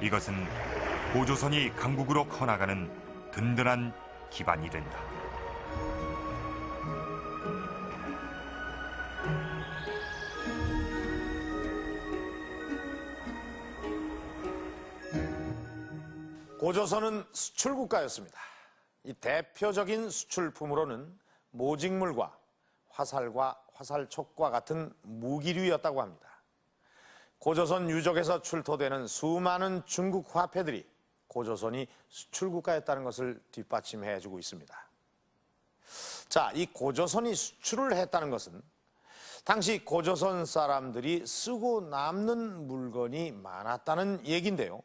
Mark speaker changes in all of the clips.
Speaker 1: 이것은 고조선이 강국으로 커나가는 든든한 기반이 된다.
Speaker 2: 고조선은 수출국가였습니다. 이 대표적인 수출품으로는 모직물과 화살과 화살촉과 같은 무기류였다고 합니다. 고조선 유적에서 출토되는 수많은 중국 화폐들이 고조선이 수출국가였다는 것을 뒷받침해주고 있습니다. 자, 이 고조선이 수출을 했다는 것은 당시 고조선 사람들이 쓰고 남는 물건이 많았다는 얘기인데요.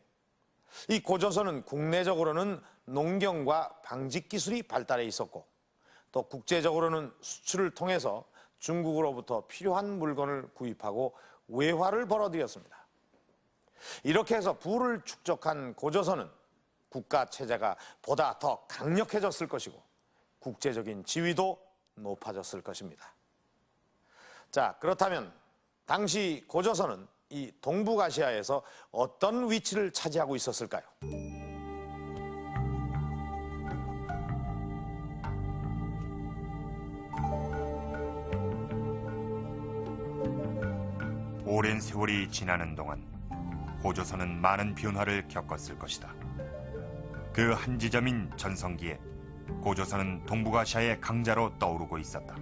Speaker 2: 이 고조선은 국내적으로는 농경과 방직 기술이 발달해 있었고 또 국제적으로는 수출을 통해서 중국으로부터 필요한 물건을 구입하고 외화를 벌어들였습니다. 이렇게 해서 부를 축적한 고조선은 국가 체제가 보다 더 강력해졌을 것이고 국제적인 지위도 높아졌을 것입니다. 자, 그렇다면 당시 고조선은 이 동북아시아에서 어떤 위치를 차지하고 있었을까요?
Speaker 1: 오랜 세월이 지나는 동안 고조선은 많은 변화를 겪었을 것이다. 그 한 지점인 전성기에 고조선은 동북아시아의 강자로 떠오르고 있었다.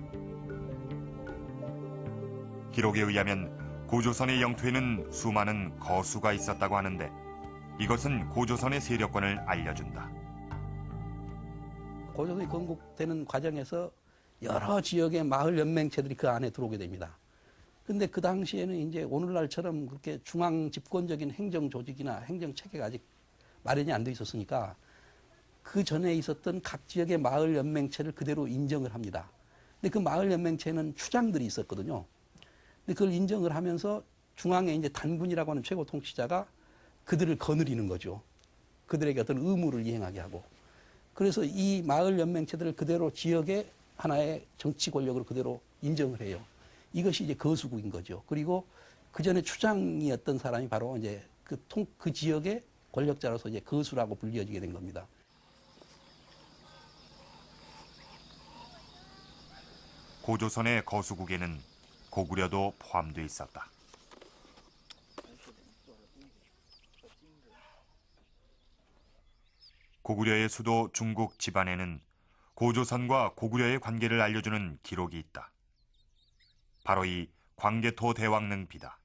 Speaker 1: 기록에 의하면 고조선의 영토에는 수많은 거수가 있었다고 하는데 이것은 고조선의 세력권을 알려준다.
Speaker 3: 고조선이 건국되는 과정에서 여러 지역의 마을 연맹체들이 그 안에 들어오게 됩니다. 근데 그 당시에는 이제 오늘날처럼 그렇게 중앙 집권적인 행정 조직이나 행정 체계가 아직 마련이 안 돼 있었으니까 그 전에 있었던 각 지역의 마을 연맹체를 그대로 인정을 합니다. 근데 그 마을 연맹체는 추장들이 있었거든요. 근데 그걸 인정을 하면서 중앙에 이제 단군이라고 하는 최고 통치자가 그들을 거느리는 거죠. 그들에게 어떤 의무를 이행하게 하고. 그래서 이 마을 연맹체들을 그대로 지역의 하나의 정치 권력으로 그대로 인정을 해요. 이것이 이제 거수국인 거죠. 그리고 그 전에 추장이었던 사람이 바로 이제 그 지역의 권력자로서 이제 거수라고 불리어지게 된 겁니다.
Speaker 1: 고조선의 거수국에는 고구려도 포함되어 있었다. 고구려의 수도 중국 지반에는 고조선과 고구려의 관계를 알려주는 기록이 있다. 바로 이 광개토 대왕릉비다.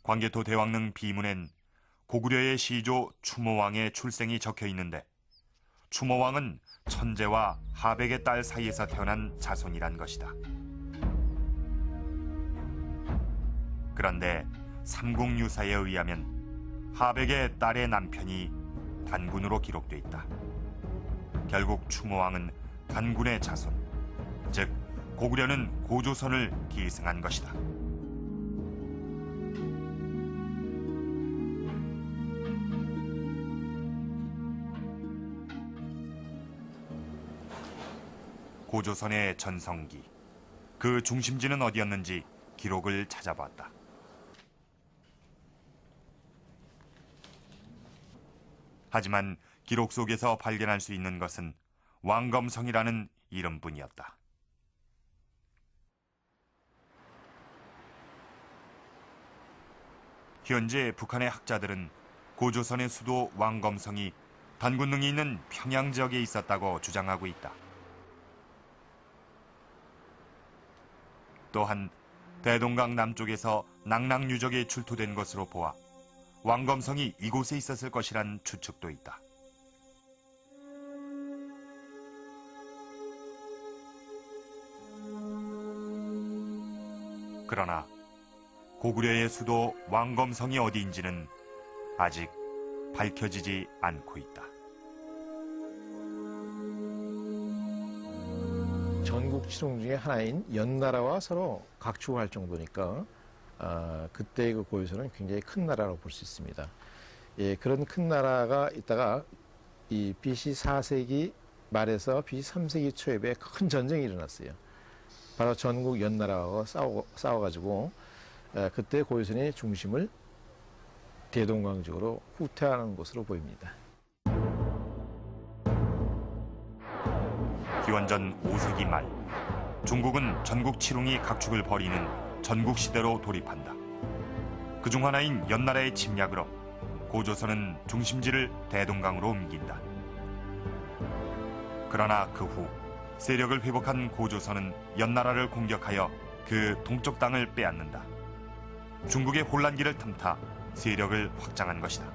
Speaker 1: 광개토 대왕릉 비문엔 고구려의 시조 추모왕의 출생이 적혀 있는데 추모왕은 천재와 하백의 딸 사이에서 태어난 자손이란 것이다. 그런데 삼국유사에 의하면 하백의 딸의 남편이 단군으로 기록돼 있다. 결국 추모왕은 단군의 자손, 즉 고구려는 고조선을 계승한 것이다. 고조선의 전성기, 그 중심지는 어디였는지 기록을 찾아봤다. 하지만 기록 속에서 발견할 수 있는 것은 왕검성이라는 이름뿐이었다. 현재 북한의 학자들은 고조선의 수도 왕검성이 단군릉이 있는 평양 지역에 있었다고 주장하고 있다. 또한 대동강 남쪽에서 낙랑유적에 출토된 것으로 보아 왕검성이 이곳에 있었을 것이란 추측도 있다. 그러나 고구려의 수도 왕검성이 어디인지는 아직 밝혀지지 않고 있다.
Speaker 4: 전국 칠홍 중에 하나인 연나라와 서로 각축할 정도니까 그때의 그 고유선은 굉장히 큰 나라라고 볼 수 있습니다. 예, 그런 큰 나라가 있다가 이 BC 4세기 말에서 BC 3세기 초에 큰 전쟁이 일어났어요. 바로 전국 연나라와 싸워가지고 그때 고조선의 중심을 대동강 쪽으로 후퇴하는 것으로 보입니다.
Speaker 1: 기원전 5세기 말 중국은 전국 칠웅이 각축을 벌이는 전국시대로 돌입한다. 그중 하나인 연나라의 침략으로 고조선은 중심지를 대동강으로 옮긴다. 그러나 그 후 세력을 회복한 고조선은 연나라를 공격하여 그 동쪽 땅을 빼앗는다. 중국의 혼란기를 틈타 세력을 확장한 것이다.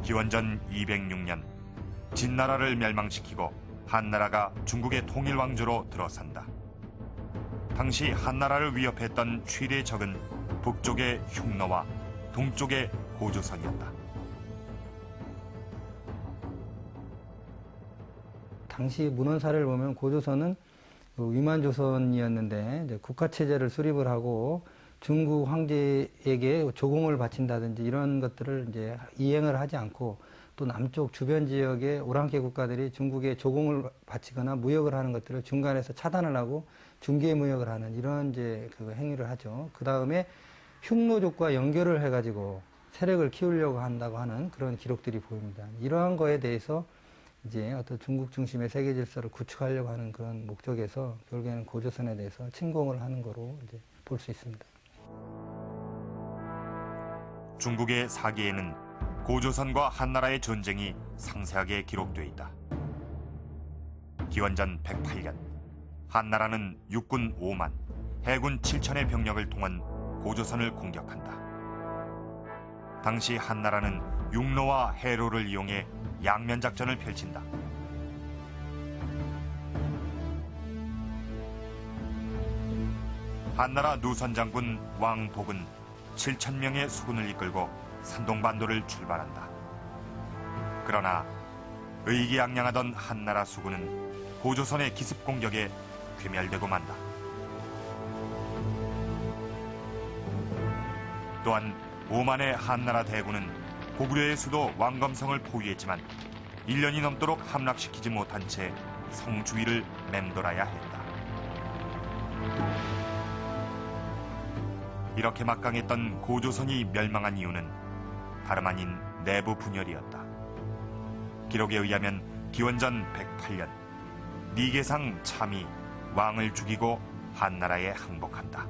Speaker 1: 기원전 206년 진나라를 멸망시키고 한나라가 중국의 통일왕조로 들어선다. 당시 한나라를 위협했던 최대 적은 북쪽의 흉노와 동쪽의 고조선이었다.
Speaker 5: 당시 문헌사를 보면 고조선은 위만조선이었는데 이제 국가체제를 수립을 하고 중국 황제에게 조공을 바친다든지 이런 것들을 이제 이행을 하지 않고 또 남쪽 주변 지역의 오랑캐 국가들이 중국에 조공을 바치거나 무역을 하는 것들을 중간에서 차단을 하고 중개 무역을 하는 이런 이제 그 행위를 하죠. 그 다음에 흉노족과 연결을 해가지고 세력을 키우려고 한다고 하는 그런 기록들이 보입니다. 이러한 거에 대해서 이제 어떤 중국 중심의 세계 질서를 구축하려고 하는 그런 목적에서 결국에는 고조선에 대해서 침공을 하는 거로 이제 볼 수 있습니다.
Speaker 1: 중국의 사기에는 고조선과 한나라의 전쟁이 상세하게 기록되어 있다. 기원전 108년 한나라는 육군 5만, 해군 7천의 병력을 통한 고조선을 공격한다. 당시 한나라는 육로와 해로를 이용해 양면작전을 펼친다. 한나라 누선장군 왕복은 7,000명의 수군을 이끌고 산동반도를 출발한다. 그러나 의기양양하던 한나라 수군은 고조선의 기습 공격에 괴멸되고 만다. 또한 오만의 한나라 대군은 고구려의 수도 왕검성을 포위했지만 1년이 넘도록 함락시키지 못한 채 성 주위를 맴돌아야 했다. 이렇게 막강했던 고조선이 멸망한 이유는 다름 아닌 내부 분열이었다. 기록에 의하면 기원전 108년 니계상 참이 왕을 죽이고 한나라에 항복한다.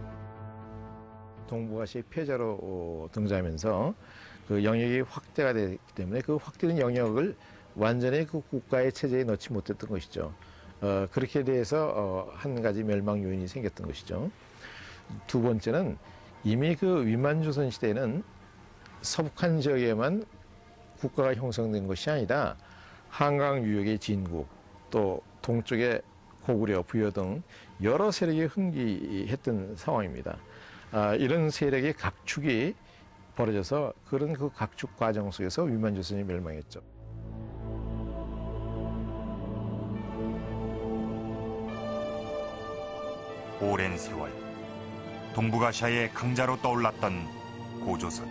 Speaker 4: 동북아시아 패자로 등장하면서 그 영역이 확대가 되기 때문에 그 확대된 영역을 완전히 그 국가의 체제에 넣지 못했던 것이죠. 그렇게 돼서 한 가지 멸망 요인이 생겼던 것이죠. 두 번째는 이미 그 위만조선 시대에는 서북한 지역에만 국가가 형성된 것이 아니라 한강 유역의 진국, 또 동쪽의 고구려, 부여 등 여러 세력이 흥기했던 상황입니다. 이런 세력의 각축이 벌어져서 그런 그 각축 과정 속에서 위만조선이 멸망했죠.
Speaker 1: 오랜 세월 동북아시아의 강자로 떠올랐던 고조선.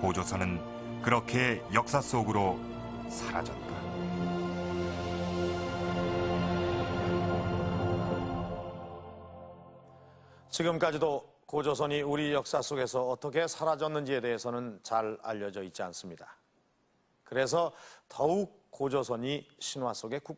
Speaker 1: 고조선은 그렇게 역사 속으로 사라졌다.
Speaker 2: 지금까지도 고조선이 우리 역사 속에서 어떻게 사라졌는지에 대해서는 잘 알려져 있지 않습니다. 그래서 더욱 고조선이 신화 속의